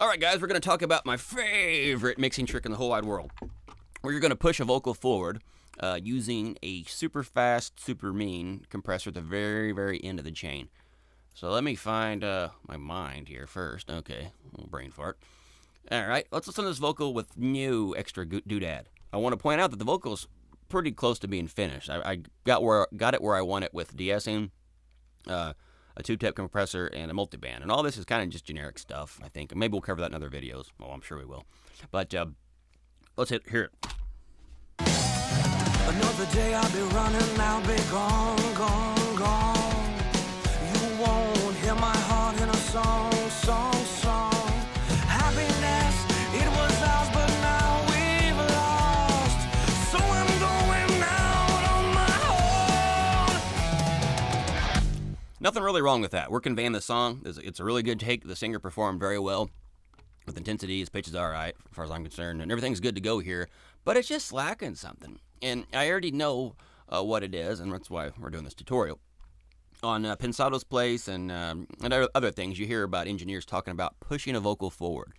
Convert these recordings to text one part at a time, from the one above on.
Alright guys, we're going to talk about my favorite mixing trick in the whole wide world. Where you're going to push a vocal forward using a super fast, super mean compressor at the very, very end of the chain. So let me find my mind here first. Okay, little brain fart. Alright, let's listen to this vocal with no extra doodad. I want to point out that the vocal's pretty close to being finished. I got it where I want it with de-essing, a two-tip compressor, and a multiband. And all this is kind of just generic stuff, I think. Maybe we'll cover that in other videos. Well, I'm sure we will. But let's hear it. Another day I'll be running, I'll be gone, gone, gone. You won't hear my heart in a song, song, song. Happiness, it was ours, but now we've lost. So I'm going out on my own. Nothing really wrong with that. We're conveying the song. It's a really good take. The singer performed very well. With intensity, his pitch is all right, as far as I'm concerned, and everything's good to go here. But it's just lacking something. And I already know what it is, and that's why we're doing this tutorial. On Pensado's Place and other things, you hear about engineers talking about pushing a vocal forward.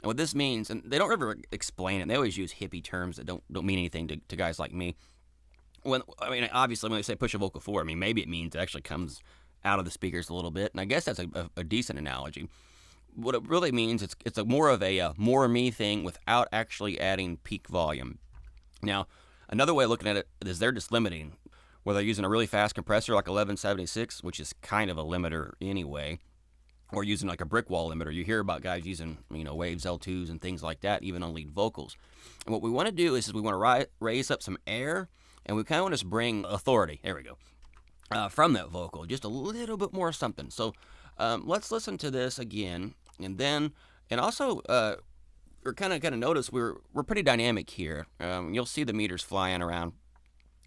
And what this means, and they don't ever explain it, they always use hippie terms that don't mean anything to guys like me. Obviously, when they say push a vocal forward, maybe it means it actually comes out of the speakers a little bit, and I guess that's a decent analogy. What it really means, it's more of a more me thing without actually adding peak volume. Now, another way of looking at it is they're just limiting, whether they're using a really fast compressor like 1176, which is kind of a limiter anyway, or using like a brick wall limiter. You hear about guys using, Waves L2s and things like that, even on lead vocals. And what we want to do is we want to raise up some air, and we kind of want to bring authority. There we go. From that vocal, just a little bit more something. So let's listen to this again, and also we're kind of notice we're pretty dynamic here. You'll see the meters flying around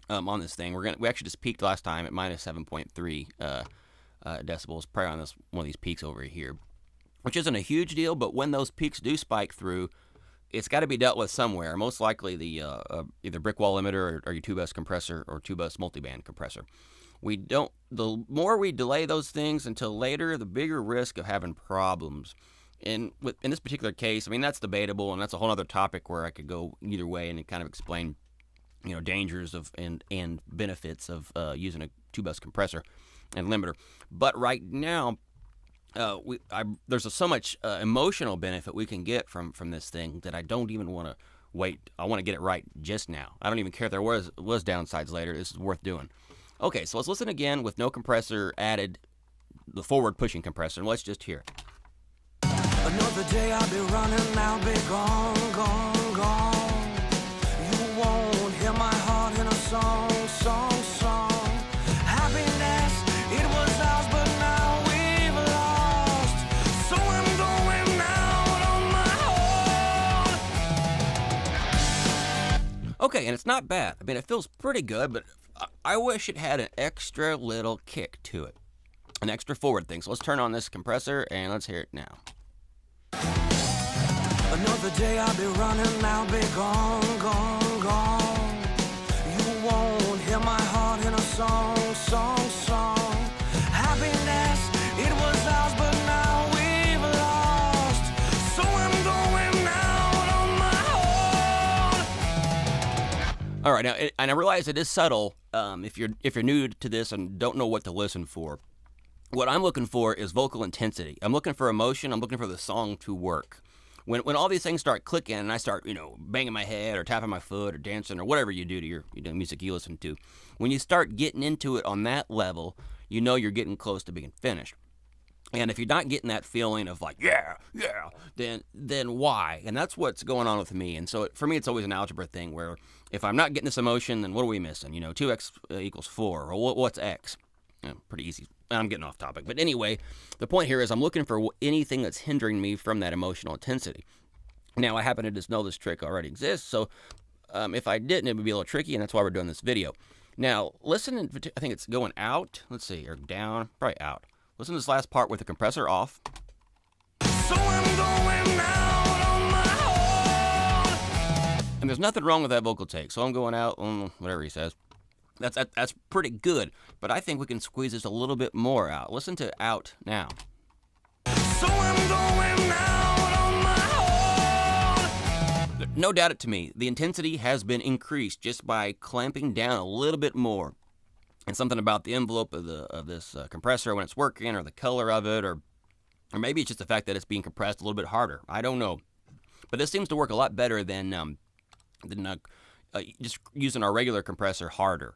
on this thing. We actually just peaked last time at minus 7.3 decibels, probably on one of these peaks over here, which isn't a huge deal. But when those peaks do spike through, it's got to be dealt with somewhere. Most likely the either brick wall limiter or your two-bus compressor or two-bus multiband compressor. The more we delay those things until later, the bigger risk of having problems. And in this particular case, that's debatable, and that's a whole other topic where I could go either way and kind of explain, dangers of and benefits of using a two-bus compressor and limiter. But right now, there's so much emotional benefit we can get from this thing that I don't even want to wait. I want to get it right just now. I don't even care if there was downsides later. This is worth doing. Okay, so let's listen again with no compressor added, the forward pushing compressor, and let's just hear it. Another day I'll be running, I'll be gone, gone, gone. You won't hear my heart in a song, song, song. Happiness, it was ours, but now we've lost. So I'm going out on my own. Okay, and it's not bad. It feels pretty good, but I wish it had an extra little kick to it. An extra forward thing. So let's turn on this compressor and let's hear it now. Another day I'll be running, I'll be gone, gone, gone. You won't hear my heart in a song, song, song. Happiness, it was ours, but now we've lost. So I'm going out on my own. All right, now, and I realize it is subtle. If you're new to this and don't know what to listen for, what I'm looking for is vocal intensity. I'm looking for emotion. I'm looking for the song to work. When all these things start clicking and I start, banging my head or tapping my foot or dancing or whatever you do to your music you listen to, when you start getting into it on that level, you're getting close to being finished. And if you're not getting that feeling of like, yeah, then why? And that's what's going on with me. And so for me, it's always an algebra thing where if I'm not getting this emotion, then what are we missing? 2x equals 4, or what's x? Pretty easy. I'm getting off topic. But anyway, the point here is I'm looking for anything that's hindering me from that emotional intensity. Now, I happen to just know this trick already exists, so if I didn't, it would be a little tricky, and that's why we're doing this video. Now, listen, I think it's going out. Let's see, or down, probably out. Listen to this last part with the compressor off. So I'm going out on my own. And there's nothing wrong with that vocal take, so I'm going out, whatever he says. That's pretty good, but I think we can squeeze this a little bit more out. Listen to out now. So I'm going out on No doubt it to me, the intensity has been increased just by clamping down a little bit more. And something about the envelope of this compressor when it's working, or the color of it, or maybe it's just the fact that it's being compressed a little bit harder. I don't know. But this seems to work a lot better than just using our regular compressor harder.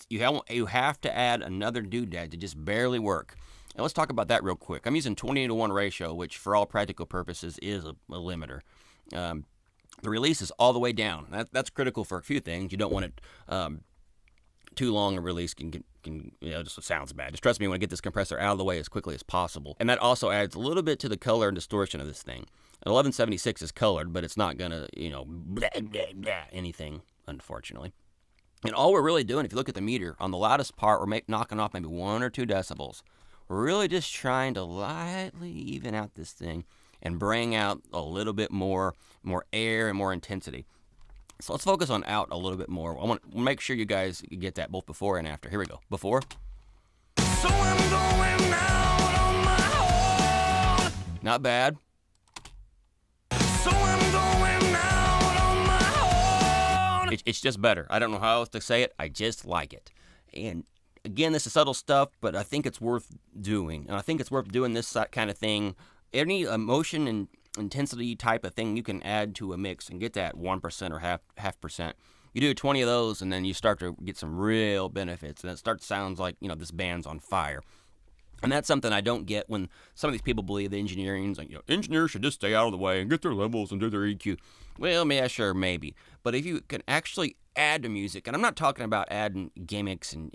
You have to add another doodad to just barely work. And let's talk about that real quick. I'm using 20-to-1 ratio, which for all practical purposes is a limiter. The release is all the way down. That's critical for a few things. You don't want it too long a release can just sounds bad. Just trust me, I want to get this compressor out of the way as quickly as possible. And that also adds a little bit to the color and distortion of this thing. An 1176 is colored, but it's not gonna, blah, blah, blah, anything, unfortunately. And all we're really doing, if you look at the meter, on the loudest part, we're knocking off maybe 1 or 2 decibels. We're really just trying to lightly even out this thing and bring out a little bit more air and more intensity. So let's focus on out a little bit more. I want to make sure you guys get that both before and after. Here we go. Before. So I'm going out on my own. Not bad. So I'm going out on my own. It's just better. I don't know how else to say it. I just like it. And again, this is subtle stuff, but I think it's worth doing. And I think it's worth doing this kind of thing. Any emotion and intensity type of thing you can add to a mix and get that 1% or half percent. You do 20 of those, and then you start to get some real benefits, and it sounds like this band's on fire. And that's something I don't get when some of these people believe that engineering's like, engineers should just stay out of the way and get their levels and do their EQ. Well, yeah, sure, maybe. But if you can actually add to music, and I'm not talking about adding gimmicks and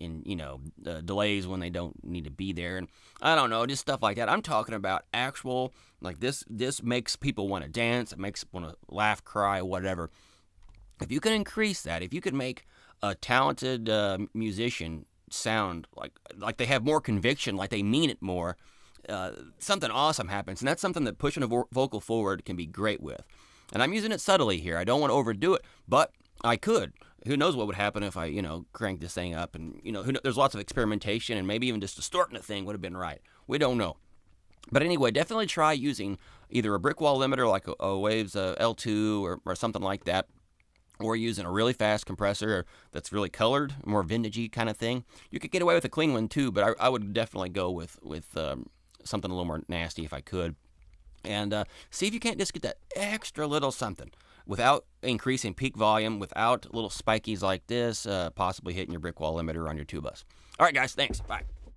delays when they don't need to be there, and I don't know, just stuff like that. I'm talking about actual, like this makes people want to dance, it makes want to laugh, cry, whatever. If you can increase that, if you could make a talented musician sound like they have more conviction, like they mean it more, something awesome happens. And that's something that pushing a vocal forward can be great with. And I'm using it subtly here. I don't want to overdo it, but I could. Who knows what would happen if I, crank this thing up, and, there's lots of experimentation, and maybe even just distorting the thing would have been right. We don't know. But anyway, definitely try using either a brick wall limiter like a Waves L2 or something like that, or using a really fast compressor that's really colored, more vintagey kind of thing. You could get away with a clean one too, but I would definitely go with something a little more nasty if I could. And see if you can't just get that extra little something without increasing peak volume, without little spikies like this, possibly hitting your brick wall limiter on your tube bus. All right, guys, thanks. Bye.